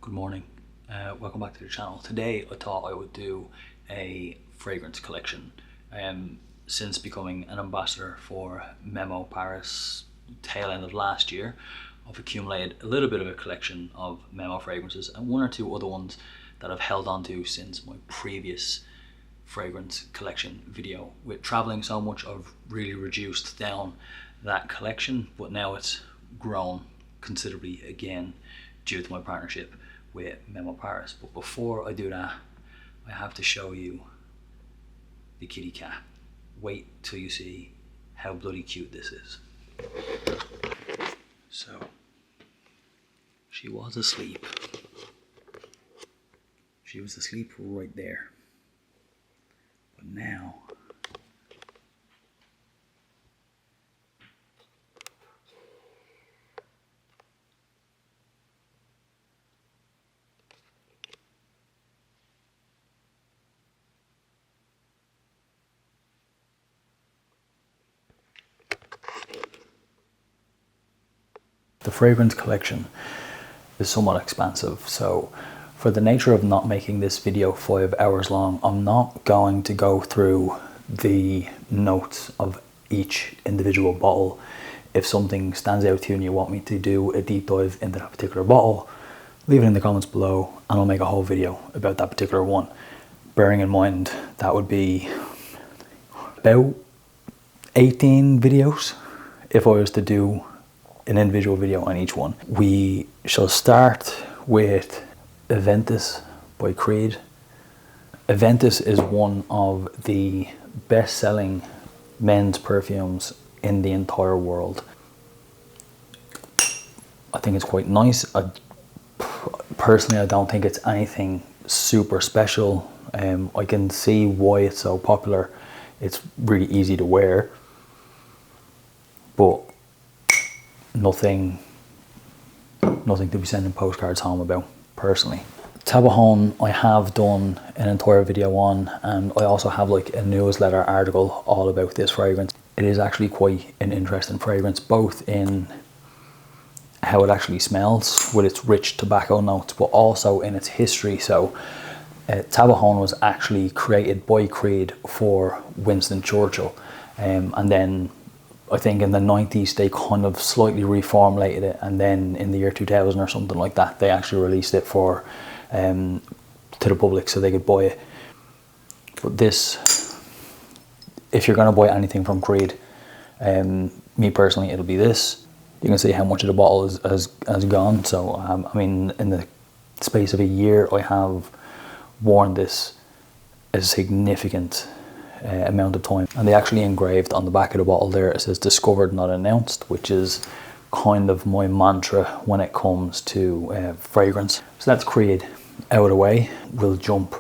Good morning, welcome back to the channel. Today I thought I would do a fragrance collection. Since becoming an ambassador for Memo Paris tail end of last year, I've accumulated a little bit of a collection of Memo fragrances and one or two other ones that I've held on to since my previous fragrance collection video. With traveling so much, I've really reduced down that collection, but now it's grown considerably again due to my partnership with Memo Paris. But before I do that, I have to show you the kitty cat. Wait till you see how bloody cute this is. So, she was asleep. She was asleep right there. But now, the fragrance collection is somewhat expansive, so for the nature of not making this video 5 hours long, I'm not going to go through the notes of each individual bottle. If something stands out to you and you want me to do a deep dive into that particular bottle, leave it in the comments below and I'll make a whole video about that particular one. Bearing in mind that would be about 18 videos if I was to do an individual video on each one. We shall start with Aventus by Creed. Aventus is one of the best-selling men's perfumes in the entire world. I think it's quite nice. Personally, I don't think it's anything super special. I can see why it's so popular. It's really easy to wear, but nothing to be sending postcards home about, personally. Tabahone I have done an entire video on, and I also have like a newsletter article all about this fragrance. It is actually quite an interesting fragrance, both in how it actually smells with its rich tobacco notes, but also in its history. So Tabahone was actually created by Creed for Winston Churchill, and then I think in the 90s they kind of slightly reformulated it, and then in the year 2000 or something like that they actually released it for to the public so they could buy it. But this, if you're going to buy anything from Creed, me personally, it'll be this. You can see how much of the bottle has gone. So I mean, in the space of a year I have worn this a significant amount of time, and they actually engraved on the back of the bottle there, it says discovered not announced, which is kind of my mantra when it comes to fragrance. So that's Creed out of the way. We'll jump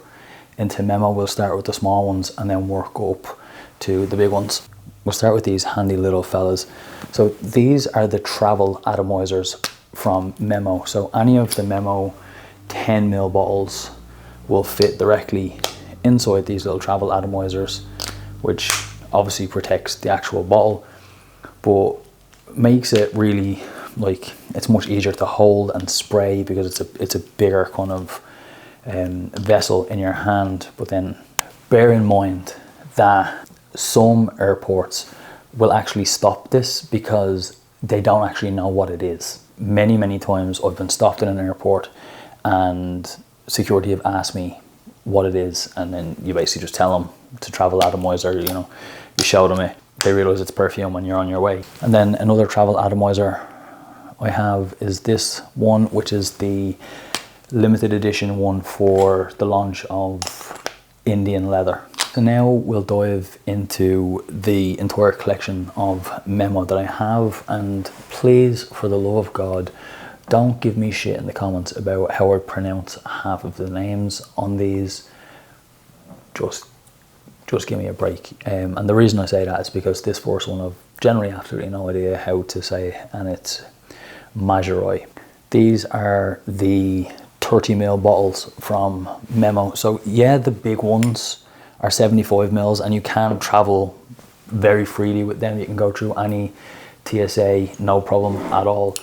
into Memo. We'll start with the small ones and then work up to the big ones. We'll start with these handy little fellas. So these are the travel atomizers from Memo. So any of the Memo 10ml bottles will fit directly inside these little travel atomizers, which obviously protects the actual bottle, but makes it really, like, it's much easier to hold and spray because it's a bigger kind of vessel in your hand. But then bear in mind that some airports will actually stop this because they don't actually know what it is. Many times I've been stopped in an airport and security have asked me what it is, and then you basically just tell them to travel atomizer, you know, you show them it, they realize it's perfume and you're on your way. And then another travel atomizer I have is this one, which is the limited edition one for the launch of Indian leather. So now we'll dive into the entire collection of Memo that I have, and please, for the love of God, don't give me shit in the comments about how I pronounce half of the names on these. Just give me a break. And the reason I say that is because this first one I've generally absolutely no idea how to say, and it's Majeroi. These are the 30ml bottles from Memo. So yeah, the big ones are 75ml and you can travel very freely with them. You can go through any TSA, no problem at all.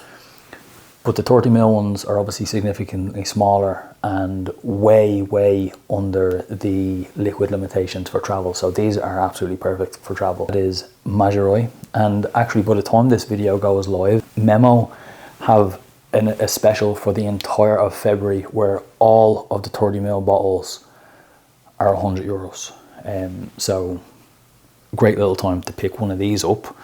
But the 30ml ones are obviously significantly smaller and way under the liquid limitations for travel. So these are absolutely perfect for travel. It is Majeroi, and actually by the time this video goes live, Memo have a special for the entire of February where all of the 30ml bottles are €100. So great little time to pick one of these up.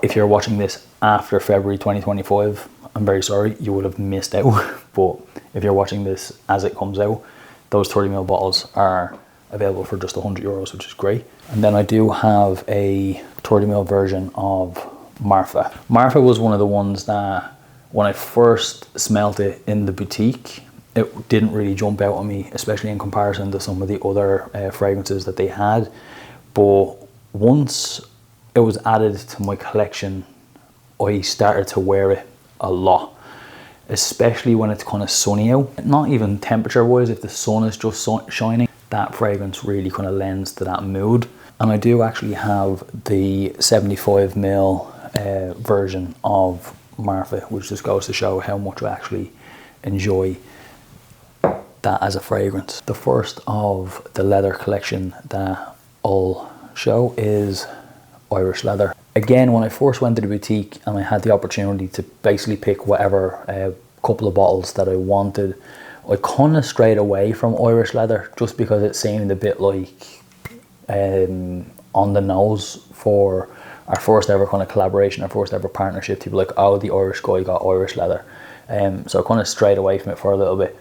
If you're watching this after February 2025, I'm very sorry, you would have missed out. But if you're watching this as it comes out, those 30ml bottles are available for just €100, which is great. And then I do have a 30ml version of Marfa. Marfa was one of the ones that when I first smelt it in the boutique, it didn't really jump out on me, especially in comparison to some of the other fragrances that they had. But once it was added to my collection, I started to wear it a lot, especially when it's kind of sunny out. Not even temperature wise, if the sun is just shining, that fragrance really kind of lends to that mood. And I do actually have the 75ml version of Marfa, which just goes to show how much I actually enjoy that as a fragrance. The first of the leather collection that I'll show is Irish leather. Again, when I first went to the boutique and I had the opportunity to basically pick whatever couple of bottles that I wanted, I kind of strayed away from Irish leather just because it seemed a bit like on the nose for our first ever kind of collaboration, our first ever partnership. People like, oh, the Irish guy got Irish leather. So I kind of strayed away from it for a little bit.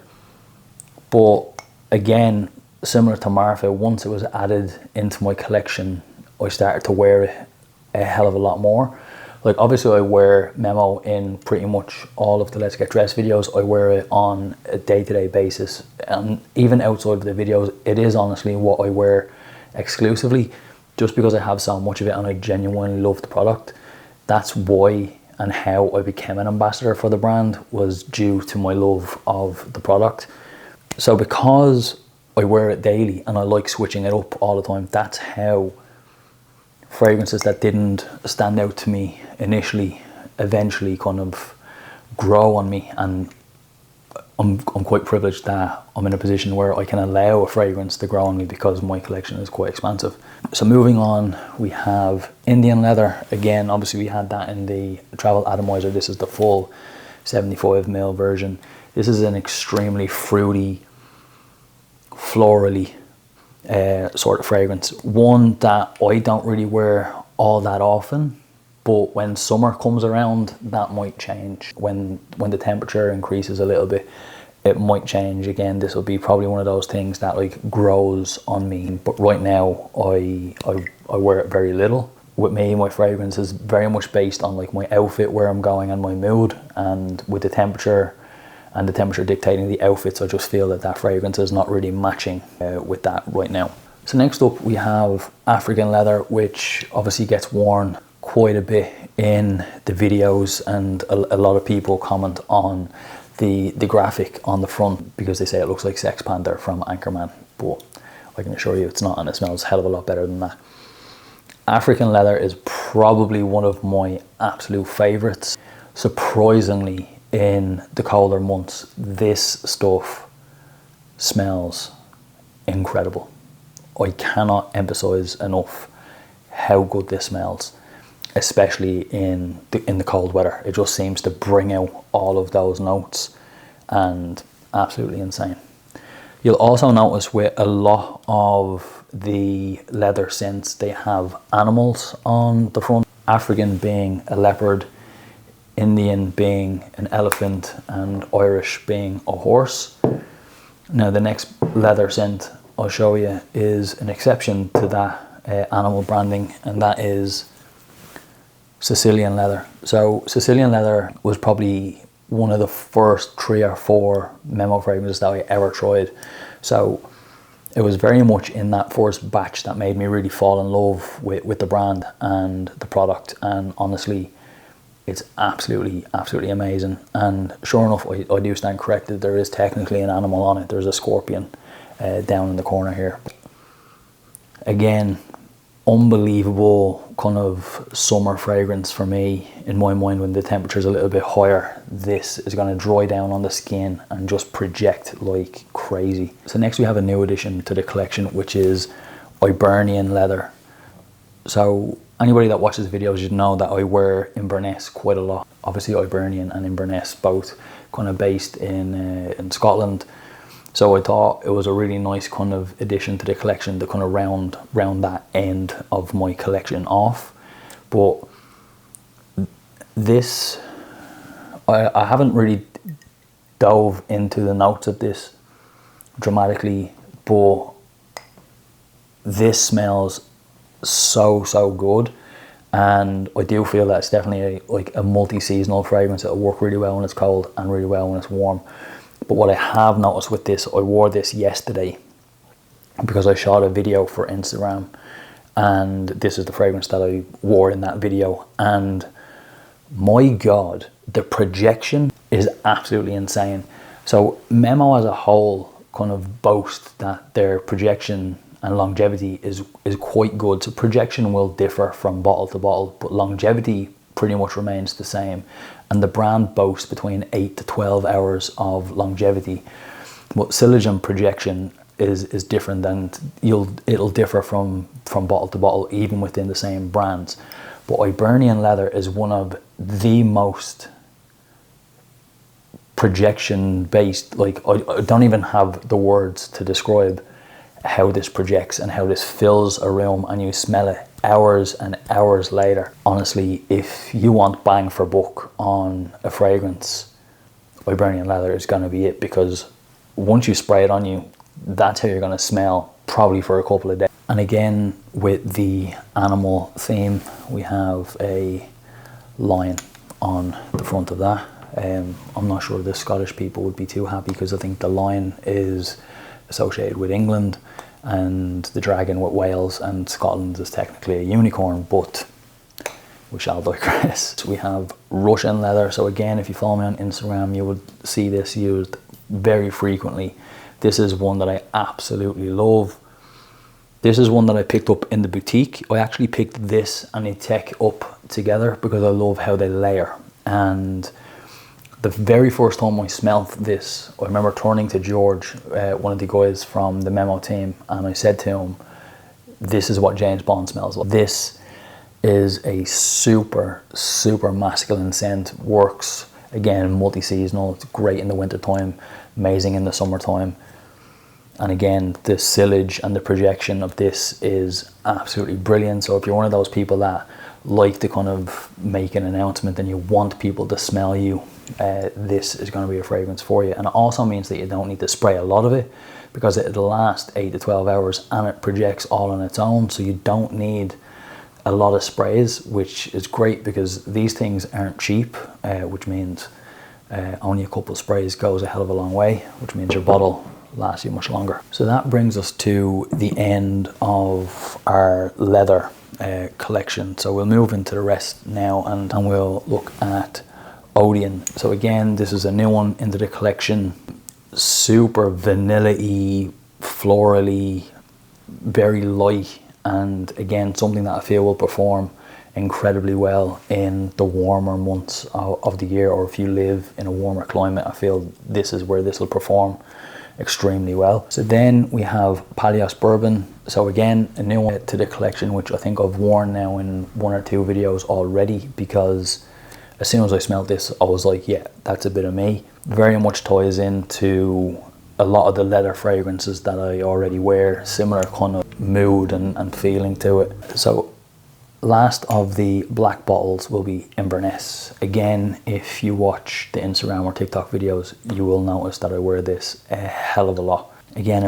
But again, similar to Marfa, once it was added into my collection, I started to wear it a hell of a lot more. Like obviously I wear Memo in pretty much all of the Let's Get Dressed videos. I wear it on a day-to-day basis, and even outside of the videos, it is honestly what I wear exclusively, just because I have so much of it and I genuinely love the product. That's why and how I became an ambassador for the brand, was due to my love of the product. So because I wear it daily and I like switching it up all the time, that's how fragrances that didn't stand out to me initially eventually kind of grow on me. And I'm quite privileged that I'm in a position where I can allow a fragrance to grow on me because my collection is quite expansive. So moving on, we have Indian leather. Again, obviously we had that in the travel atomizer. This is the full 75ml version. This is an extremely fruity, florally sort of fragrance. One that I don't really wear all that often, but when summer comes around, that might change. When the temperature increases a little bit, it might change again. This will be probably one of those things that like grows on me. But right now, I wear it very little. With me, my fragrance is very much based on like my outfit, where I'm going, and my mood. And with the temperature and the temperature dictating the outfits, I just feel that that fragrance is not really matching with that right now. So next up, we have African leather, which obviously gets worn quite a bit in the videos, and a lot of people comment on the graphic on the front because they say it looks like Sex Panther from Anchorman, but I can assure you it's not, and it smells a hell of a lot better than that. African leather is probably one of my absolute favorites. Surprisingly, in the colder months, this stuff smells incredible. I cannot emphasize enough how good this smells, especially in the cold weather. It just seems to bring out all of those notes, and absolutely insane. You'll also notice with a lot of the leather scents, they have animals on the front. African being a leopard, Indian being an elephant, and Irish being a horse. Now the next leather scent I'll show you is an exception to that animal branding, and that is Sicilian leather. So Sicilian leather was probably one of the first 3 or 4 Memo fragrances that I ever tried. So it was very much in that first batch that made me really fall in love with the brand and the product. And honestly, it's absolutely amazing. And sure enough, I do stand corrected. There is technically an animal on it. There's a scorpion down in the corner here. Again, unbelievable kind of summer fragrance for me. In my mind, when the temperature's a little bit higher, this is going to dry down on the skin and just project like crazy. So next we have a new addition to the collection, which is Iberian leather. So anybody that watches videos, you know that I wear Inverness quite a lot. Obviously Iberian and Inverness both kind of based in Scotland. So I thought it was a really nice kind of addition to the collection to kind of round that end of my collection off. But this, I haven't really dove into the notes of this dramatically, but this smells so good, and I do feel that it's definitely a multi-seasonal fragrance. It'll work really well when it's cold and really well when it's warm. But what I have noticed with this, I wore this yesterday because I shot a video for Instagram, and this is the fragrance that I wore in that video, and my God, the projection is absolutely insane. So Memo as a whole kind of boast that their projection and longevity is quite good. So projection will differ from bottle to bottle, but longevity pretty much remains the same, and the brand boasts between 8 to 12 hours of longevity. But sillage and projection is different, and it'll differ from bottle to bottle, even within the same brands. But Iberian leather is one of the most projection based, like I don't even have the words to describe how this projects and how this fills a room, and you smell it hours and hours later. Honestly, if you want bang for buck on a fragrance, Iberian leather is going to be it, because once you spray it on you, that's how you're going to smell probably for a couple of days. And again, with the animal theme, we have a lion on the front of that. I'm not sure the Scottish people would be too happy, because I think the lion is associated with England and the dragon with Wales, and Scotland is technically a unicorn, but we shall digress. We have Russian leather. So again, if you follow me on Instagram, you would see this used very frequently. This is one that I absolutely love. This is one that I picked up in the boutique. I actually picked this and Etek up together because I love how they layer. And the very first time I smelt this, I remember turning to George, one of the guys from the Memo team, and I said to him, this is what James Bond smells like. This is a super masculine scent. Works, again, multi-seasonal. It's great in the winter time, amazing in the summertime. And again, the sillage and the projection of this is absolutely brilliant. So if you're one of those people that like to kind of make an announcement and you want people to smell you, this is going to be a fragrance for you. And it also means that you don't need to spray a lot of it, because it'll last 8 to 12 hours and it projects all on its own. So you don't need a lot of sprays, which is great because these things aren't cheap, which means only a couple of sprays goes a hell of a long way, which means your bottle lasts you much longer. So that brings us to the end of our leather collection. So we'll move into the rest now, and we'll look at Odeon. So again, this is a new one into the collection. Super vanilla-y, florally, very light, and again, something that I feel will perform incredibly well in the warmer months of the year, or if you live in a warmer climate, I feel this is where this will perform extremely well. So then we have Palace Bourbon. So again, a new one to the collection, which I think I've worn now in 1 or 2 videos already, because as soon as I smelled this, I was like, yeah, that's a bit of me. Very much ties into a lot of the leather fragrances that I already wear, similar kind of mood and feeling to it. So last of the black bottles will be Inverness. Again, if you watch the Instagram or TikTok videos, you will notice that I wear this a hell of a lot. Again,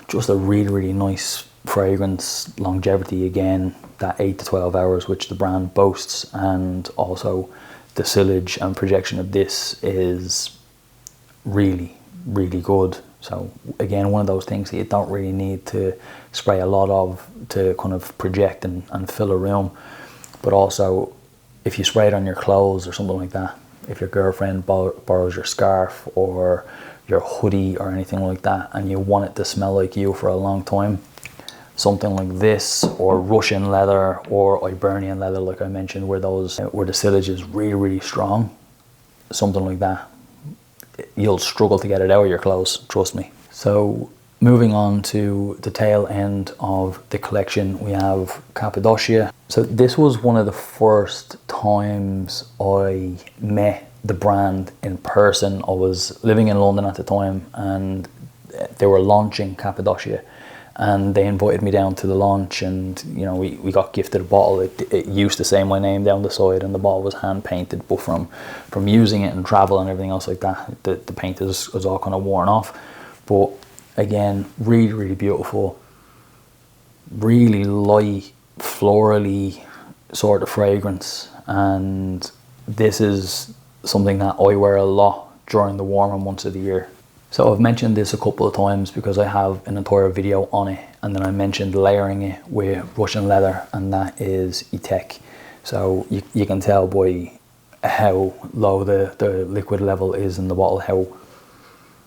just a really nice fragrance. Longevity, again, that 8 to 12 hours, which the brand boasts, and also the sillage and projection of this is really good. So again, one of those things that you don't really need to spray a lot of to kind of project and fill a room. But also, if you spray it on your clothes or something like that, if your girlfriend borrows your scarf or your hoodie or anything like that, and you want it to smell like you for a long time, something like this, or Russian leather, or Iberian leather, like I mentioned, where the sillage is really, really strong, something like that, you'll struggle to get it out of your clothes, trust me. So moving on to the tail end of the collection, we have Capadia. So this was one of the first times I met the brand in person. I was living in London at the time, and they were launching Capadia, and they invited me down to the launch, and you know, we got gifted a bottle. It used to say my name down the side, and the bottle was hand painted, but from using it and travel and everything else like that, the paint was all kind of worn off. But again, really, really beautiful, really light, florally sort of fragrance, and this is something that I wear a lot during the warmer months of the year. So I've mentioned this a couple of times because I have an entire video on it, and then I mentioned layering it with Russian leather, and that is E-Tech. So you can tell by how low the liquid level is in the bottle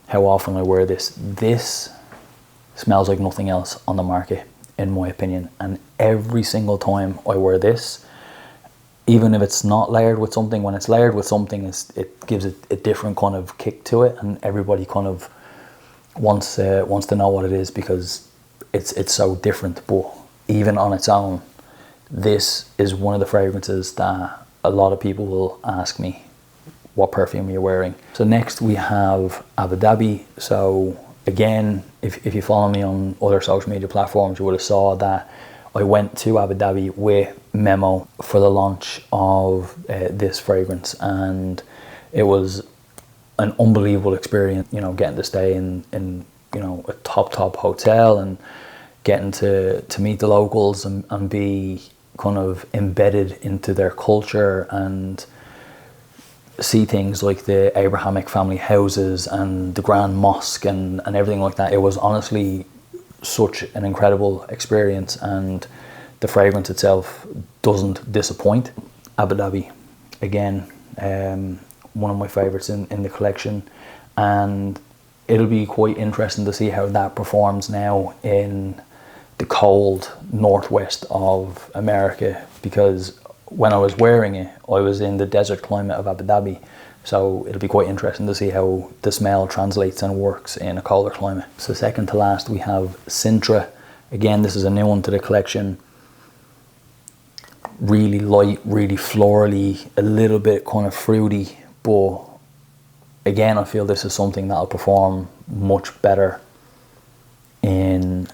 how often I wear this. This smells like nothing else on the market, in my opinion, and every single time I wear this, even if it's not layered with something, when it's layered with something, it gives it a different kind of kick to it, and everybody kind of wants to know what it is because it's so different. But even on its own, this is one of the fragrances that a lot of people will ask me what perfume you're wearing. So next we have Abu Dhabi. So again, if you follow me on other social media platforms, you would have saw that I went to Abu Dhabi with Memo for the launch of this fragrance, and it was an unbelievable experience, you know, getting to stay in you know, a top hotel, and getting to meet the locals and be kind of embedded into their culture and see things like the Abrahamic family houses and the Grand Mosque and everything like that. It was honestly such an incredible experience, and the fragrance itself doesn't disappoint. Abu Dhabi, again, one of my favorites in the collection, and it'll be quite interesting to see how that performs now in the cold northwest of America, because when I was wearing it, I was in the desert climate of Abu Dhabi. So it'll be quite interesting to see how the smell translates and works in a colder climate. So second to last, we have Sintra. Again, this is a new one to the collection. Really light, really florally, a little bit kind of fruity, but again, I feel this is something that'll perform much better in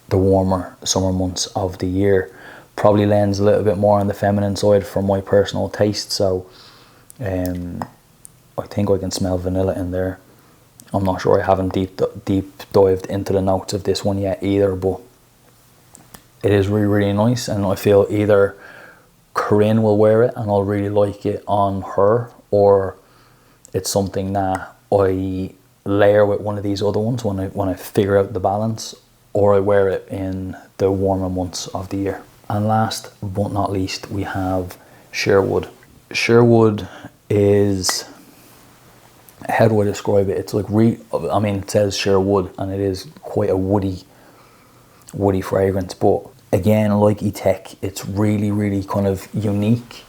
the warmer summer months of the year. Probably lends a little bit more on the feminine side for my personal taste, so I think I can smell vanilla in there. I'm not sure, I haven't deep dived into the notes of this one yet either, but it is really, really nice, and I feel either Corinne will wear it and I'll really like it on her, or it's something that I layer with one of these other ones when I figure out the balance, or I wear it in the warmer months of the year. And last but not least, we have Sherwood. Sherwood is, how do I describe it? It's like, I mean, it says Sherwood, and it is quite a woody fragrance. But again, like E-Tech, it's really, really kind of unique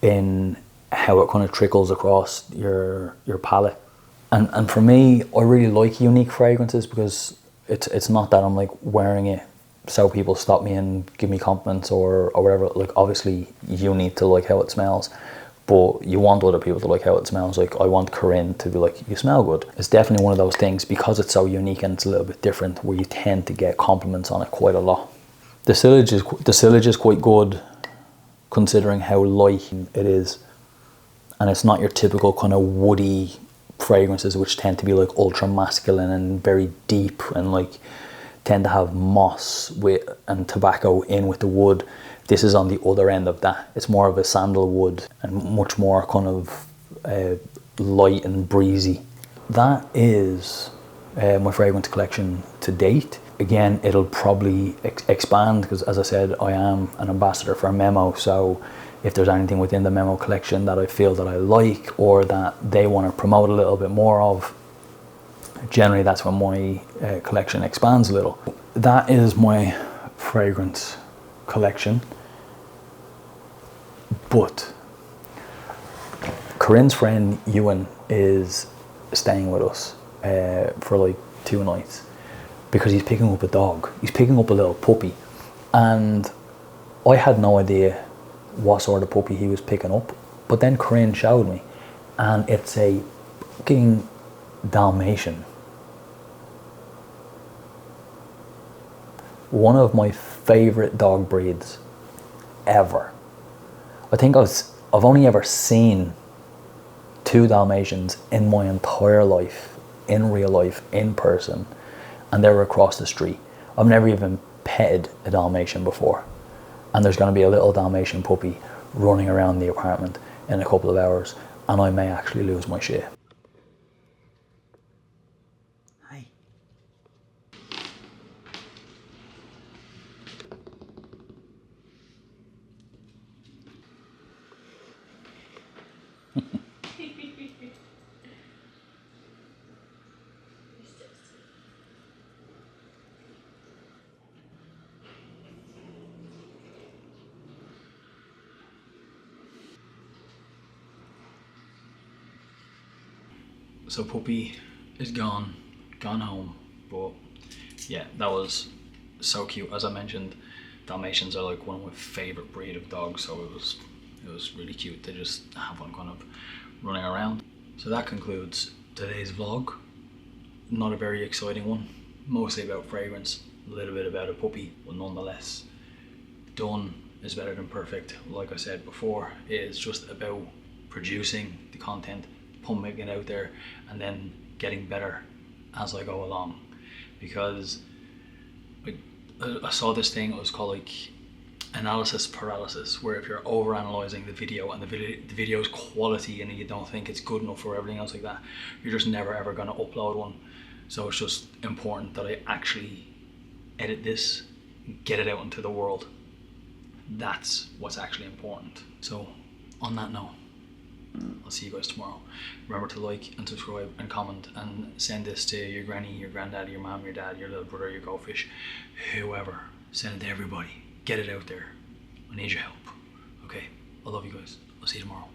in how it kind of trickles across your palette. And for me, I really like unique fragrances, because it's not that I'm like wearing it so people stop me and give me compliments or whatever. Like, obviously you need to like how it smells, but you want other people to like how it smells. Like, I want Corinne to be like, you smell good. It's definitely one of those things, because it's so unique and it's a little bit different, where you tend to get compliments on it quite a lot. The sillage is quite good considering how light it is, and it's not your typical kind of woody fragrances which tend to be like ultra masculine and very deep and like tend to have moss and tobacco in with the wood. This is on the other end of that. It's more of a sandalwood and much more kind of light and breezy. That is my fragrance collection to date. Again, it'll probably expand, because as I said, I am an ambassador for Memo, so if there's anything within the Memo collection that I feel that I like, or that they want to promote a little bit more of, generally that's when my collection expands a little. That is my fragrance collection. But Corinne's friend Ewan is staying with us for like 2 nights because he's picking up a dog. He's picking up a little puppy, and I had no idea what sort of puppy he was picking up, but then Corinne showed me, and it's a fucking Dalmatian. One of my favourite dog breeds ever. I think I've only ever seen 2 Dalmatians in my entire life, in real life, in person, and they were across the street. I've never even petted a Dalmatian before, and there's going to be a little Dalmatian puppy running around the apartment in a couple of hours, and I may actually lose my shit. Hi. So puppy is gone home, but yeah, that was so cute. As I mentioned, Dalmatians are like one of my favourite breed of dogs, so it was really cute to just have one kind of running around. So that concludes today's vlog. Not a very exciting one, mostly about fragrance, a little bit about a puppy, but nonetheless, done is better than perfect. Like I said before, it's just about producing the content, pumping it out there, and then getting better as I go along. Because I saw this thing, it was called like analysis paralysis, where if you're over analyzing the video and the video's quality and you don't think it's good enough or everything else like that, you're just never ever going to upload one. So it's just important that I actually edit this, get it out into the world. That's what's actually important. So on that note, I'll see you guys tomorrow. Remember to like and subscribe and comment, and send this to your granny, your granddad, your mom, your dad, your little brother, your goldfish, whoever. Send it to everybody. Get it out there. I need your help. Okay, I love you guys. I'll see you tomorrow.